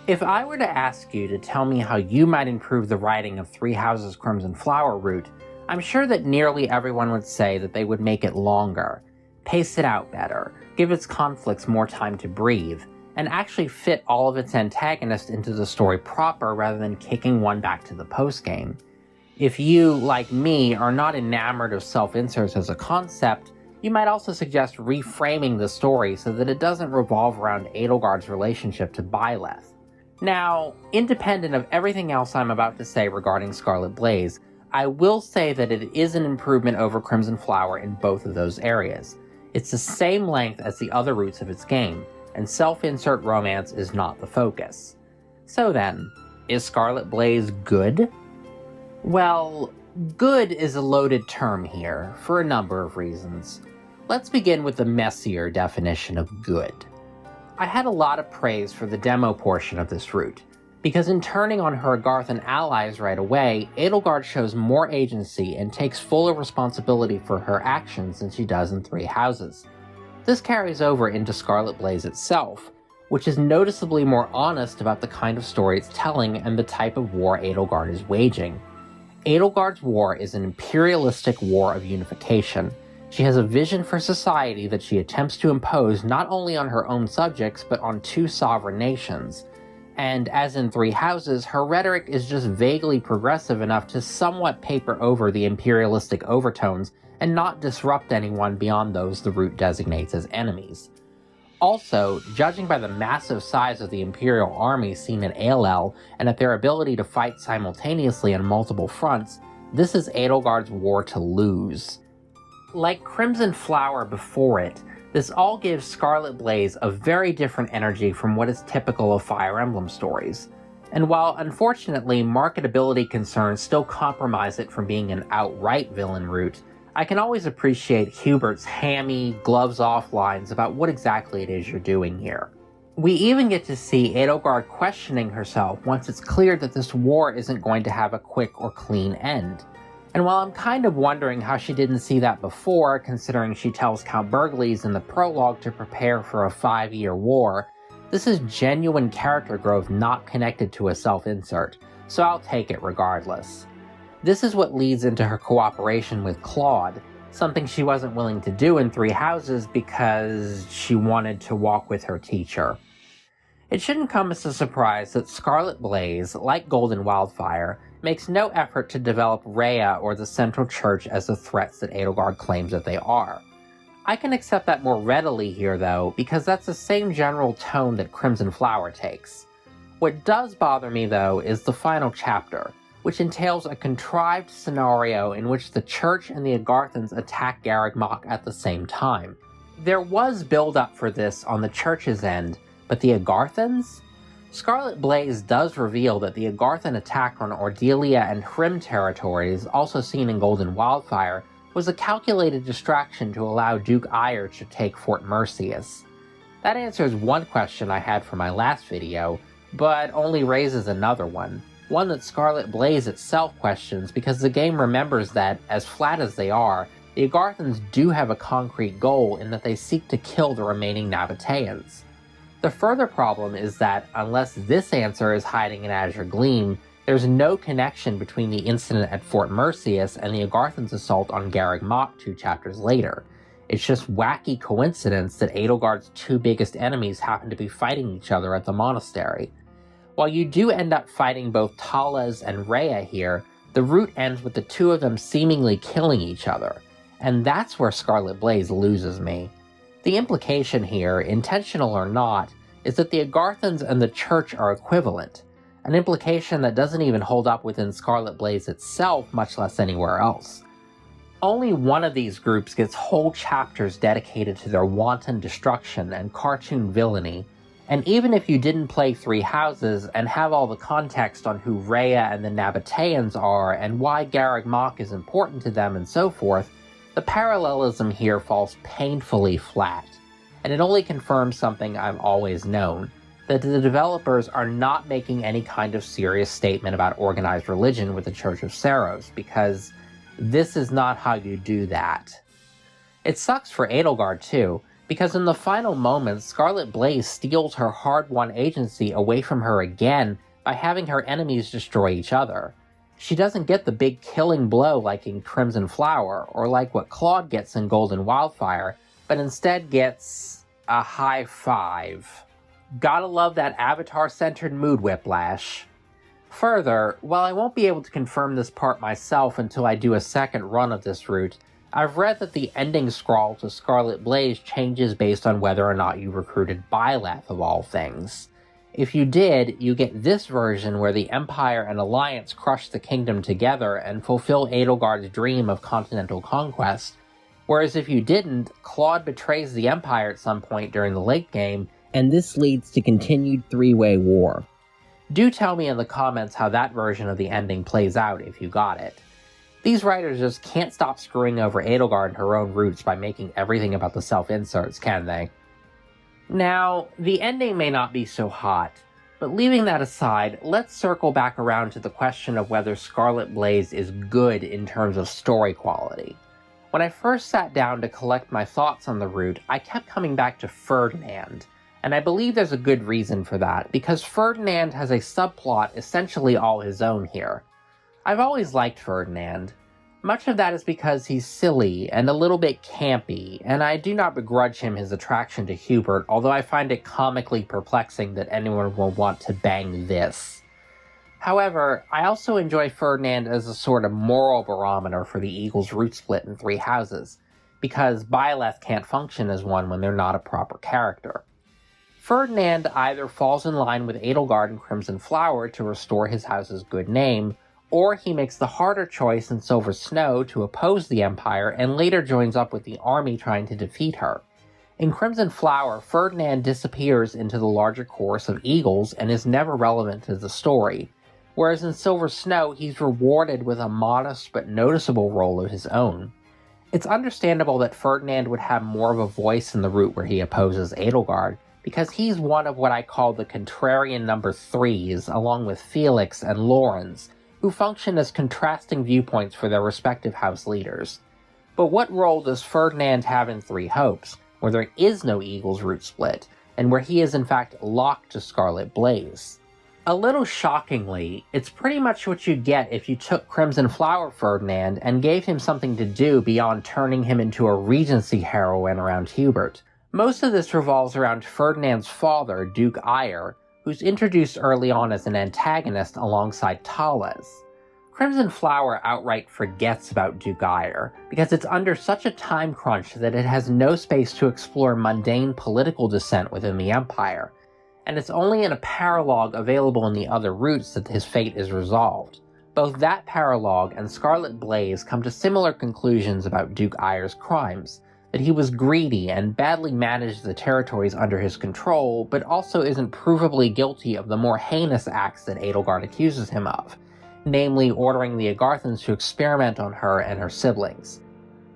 If I were to ask you to tell me how you might improve the writing of Three Houses Crimson Flower Route, I'm sure that nearly everyone would say that they would make it longer, pace it out better, give its conflicts more time to breathe, and actually fit all of its antagonists into the story proper rather than kicking one back to the postgame. If you, like me, are not enamored of self-inserts as a concept, you might also suggest reframing the story so that it doesn't revolve around Edelgard's relationship to Byleth. Now, independent of everything else I'm about to say regarding Scarlet Blaze, I will say that it is an improvement over Crimson Flower in both of those areas. It's the same length as the other routes of its game, and self-insert romance is not the focus. So then, is Scarlet Blaze good? Well, good is a loaded term here, for a number of reasons. Let's begin with the messier definition of good. I had a lot of praise for the demo portion of this route, because in turning on her Agarthan allies right away, Edelgard shows more agency and takes fuller responsibility for her actions than she does in Three Houses. This carries over into Scarlet Blaze itself, which is noticeably more honest about the kind of story it's telling and the type of war Edelgard is waging. Edelgard's war is an imperialistic war of unification. She has a vision for society that she attempts to impose not only on her own subjects, but on two sovereign nations. And as in Three Houses, her rhetoric is just vaguely progressive enough to somewhat paper over the imperialistic overtones and not disrupt anyone beyond those the route designates as enemies. Also, judging by the massive size of the Imperial army seen in ALL and at their ability to fight simultaneously on multiple fronts, this is Edelgard's war to lose. Like Crimson Flower before it, this all gives Scarlet Blaze a very different energy from what is typical of Fire Emblem stories. And while unfortunately marketability concerns still compromise it from being an outright villain route, I can always appreciate Hubert's hammy, gloves-off lines about what exactly it is you're doing here. We even get to see Edelgard questioning herself once it's clear that this war isn't going to have a quick or clean end. And while I'm kind of wondering how she didn't see that before, considering she tells Count Burgles in the prologue to prepare for a 5-year war, this is genuine character growth not connected to a self-insert, so I'll take it regardless. This is what leads into her cooperation with Claude, something she wasn't willing to do in Three Houses because she wanted to walk with her teacher. It shouldn't come as a surprise that Scarlet Blaze, like Golden Wildfire, makes no effort to develop Rhea or the Central Church as the threats that Edelgard claims that they are. I can accept that more readily here, though, because that's the same general tone that Crimson Flower takes. What does bother me, though, is the final chapter, which entails a contrived scenario in which the Church and the Agarthans attack Garreg Mach at the same time. There was build-up for this on the Church's end, but the Agarthans? Scarlet Blaze does reveal that the Agarthan attack on Ordelia and Hrym territories, also seen in Golden Wildfire, was a calculated distraction to allow Duke Aiur to take Fort Merceus. That answers one question I had for my last video, but only raises another one that Scarlet Blaze itself questions because the game remembers that, as flat as they are, the Agarthans do have a concrete goal in that they seek to kill the remaining Nabateans. The further problem is that, unless this answer is hiding in Azure Gleam, there's no connection between the incident at Fort Merceus and the Agarthans' assault on Garreg Mach 2 chapters later. It's just wacky coincidence that Edelgard's two biggest enemies happen to be fighting each other at the monastery. While you do end up fighting both Talez and Rhea here, the route ends with the two of them seemingly killing each other, and that's where Scarlet Blaze loses me. The implication here, intentional or not, is that the Agarthans and the Church are equivalent, an implication that doesn't even hold up within Scarlet Blaze itself, much less anywhere else. Only one of these groups gets whole chapters dedicated to their wanton destruction and cartoon villainy, and even if you didn't play Three Houses and have all the context on who Rhea and the Nabateans are and why Garreg Mach is important to them and so forth, the parallelism here falls painfully flat, and it only confirms something I've always known, that the developers are not making any kind of serious statement about organized religion with the Church of Seiros, because this is not how you do that. It sucks for Edelgard too, because in the final moments, Scarlet Blaze steals her hard-won agency away from her again by having her enemies destroy each other. She doesn't get the big killing blow like in Crimson Flower, or like what Claude gets in Golden Wildfire, but instead gets a high five. Gotta love that Avatar-centered mood whiplash. Further, while I won't be able to confirm this part myself until I do a second run of this route, I've read that the ending scroll to Scarlet Blaze changes based on whether or not you recruited Byleth of all things. If you did, you get this version where the Empire and Alliance crush the kingdom together and fulfill Edelgard's dream of continental conquest, whereas if you didn't, Claude betrays the Empire at some point during the late game, and this leads to continued three-way war. Do tell me in the comments how that version of the ending plays out if you got it. These writers just can't stop screwing over Edelgard and her own roots by making everything about the self-inserts, can they? Now, the ending may not be so hot, but leaving that aside, let's circle back around to the question of whether Scarlet Blaze is good in terms of story quality. When I first sat down to collect my thoughts on the route, I kept coming back to Ferdinand, and I believe there's a good reason for that, because Ferdinand has a subplot essentially all his own here. I've always liked Ferdinand. Much of that is because he's silly and a little bit campy, and I do not begrudge him his attraction to Hubert, although I find it comically perplexing that anyone will want to bang this. However, I also enjoy Ferdinand as a sort of moral barometer for the Eagles' root split in three houses, because Byleth can't function as one when they're not a proper character. Ferdinand either falls in line with Edelgard and Crimson Flower to restore his house's good name, or he makes the harder choice in Silver Snow to oppose the Empire and later joins up with the army trying to defeat her. In Crimson Flower, Ferdinand disappears into the larger chorus of Eagles and is never relevant to the story, whereas in Silver Snow he's rewarded with a modest but noticeable role of his own. It's understandable that Ferdinand would have more of a voice in the route where he opposes Edelgard, because he's one of what I call the contrarian number threes, along with Felix and Lorenz, who function as contrasting viewpoints for their respective house leaders. But what role does Ferdinand have in Three Hopes, where there is no Eagles root split, and where he is in fact locked to Scarlet Blaze? A little shockingly, it's pretty much what you get if you took Crimson Flower Ferdinand and gave him something to do beyond turning him into a Regency heroine around Hubert. Most of this revolves around Ferdinand's father, Duke Eyre, who's introduced early on as an antagonist alongside Talles. Crimson Flower outright forgets about Duke Eyre, because it's under such a time crunch that it has no space to explore mundane political dissent within the Empire, and it's only in a paralogue available in the other routes that his fate is resolved. Both that paralogue and Scarlet Blaze come to similar conclusions about Duke Eyre's crimes, that he was greedy and badly managed the territories under his control, but also isn't provably guilty of the more heinous acts that Edelgard accuses him of, namely ordering the Agarthans to experiment on her and her siblings.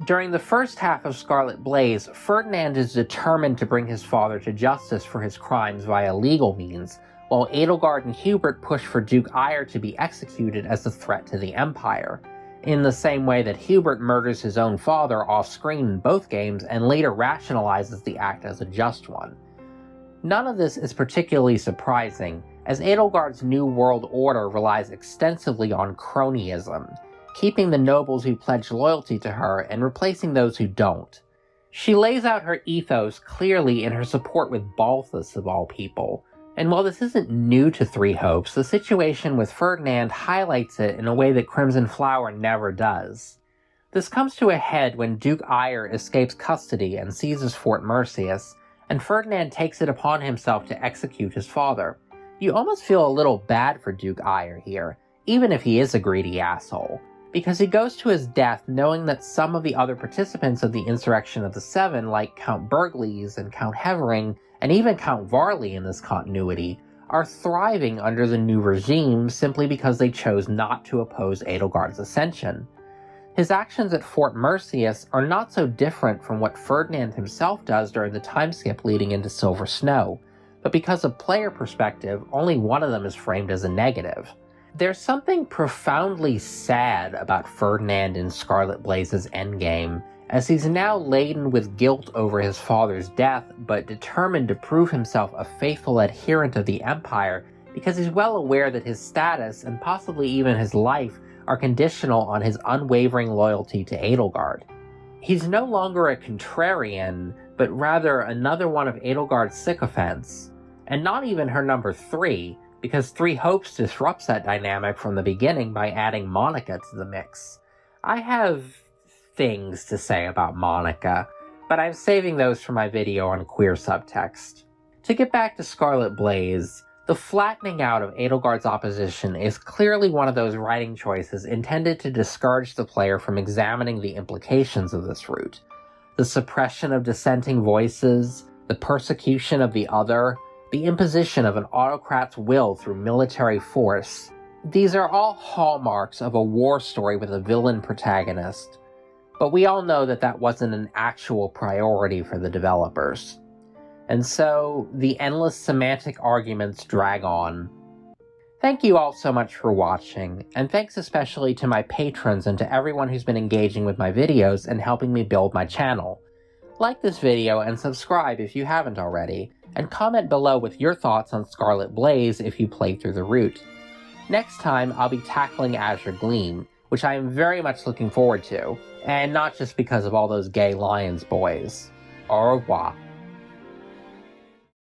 During the first half of Scarlet Blaze, Ferdinand is determined to bring his father to justice for his crimes via legal means, while Edelgard and Hubert push for Duke Eyre to be executed as a threat to the Empire, in the same way that Hubert murders his own father off-screen in both games and later rationalizes the act as a just one. None of this is particularly surprising, as Edelgard's New World Order relies extensively on cronyism, keeping the nobles who pledge loyalty to her and replacing those who don't. She lays out her ethos clearly in her support with Balthus of all people, and while this isn't new to Three Hopes, the situation with Ferdinand highlights it in a way that Crimson Flower never does. This comes to a head when Duke Eyre escapes custody and seizes Fort Mercius, and Ferdinand takes it upon himself to execute his father. You almost feel a little bad for Duke Eyre here, even if he is a greedy asshole, because he goes to his death knowing that some of the other participants of the Insurrection of the Seven, like Count Burgles and Count Hevering, and even Count Varley in this continuity, are thriving under the new regime simply because they chose not to oppose Edelgard's ascension. His actions at Fort Mercius are not so different from what Ferdinand himself does during the time skip leading into Silver Snow, but because of player perspective, only one of them is framed as a negative. There's something profoundly sad about Ferdinand in Scarlet Blaze's endgame, as he's now laden with guilt over his father's death, but determined to prove himself a faithful adherent of the Empire because he's well aware that his status, and possibly even his life, are conditional on his unwavering loyalty to Edelgard. He's no longer a contrarian, but rather another one of Edelgard's sycophants, and not even her number 3, because 3 Hopes disrupts that dynamic from the beginning by adding Monica to the mix. I have things to say about Monica, but I'm saving those for my video on queer subtext. To get back to Scarlet Blaze, the flattening out of Edelgard's opposition is clearly one of those writing choices intended to discourage the player from examining the implications of this route. The suppression of dissenting voices, the persecution of the other, the imposition of an autocrat's will through military force. These are all hallmarks of a war story with a villain protagonist, but we all know that that wasn't an actual priority for the developers. And so, the endless semantic arguments drag on. Thank you all so much for watching, and thanks especially to my patrons and to everyone who's been engaging with my videos and helping me build my channel. Like this video and subscribe if you haven't already, and comment below with your thoughts on Scarlet Blaze if you played through the route. Next time, I'll be tackling Azure Gleam, which I am very much looking forward to, and not just because of all those gay Lions boys. Au revoir.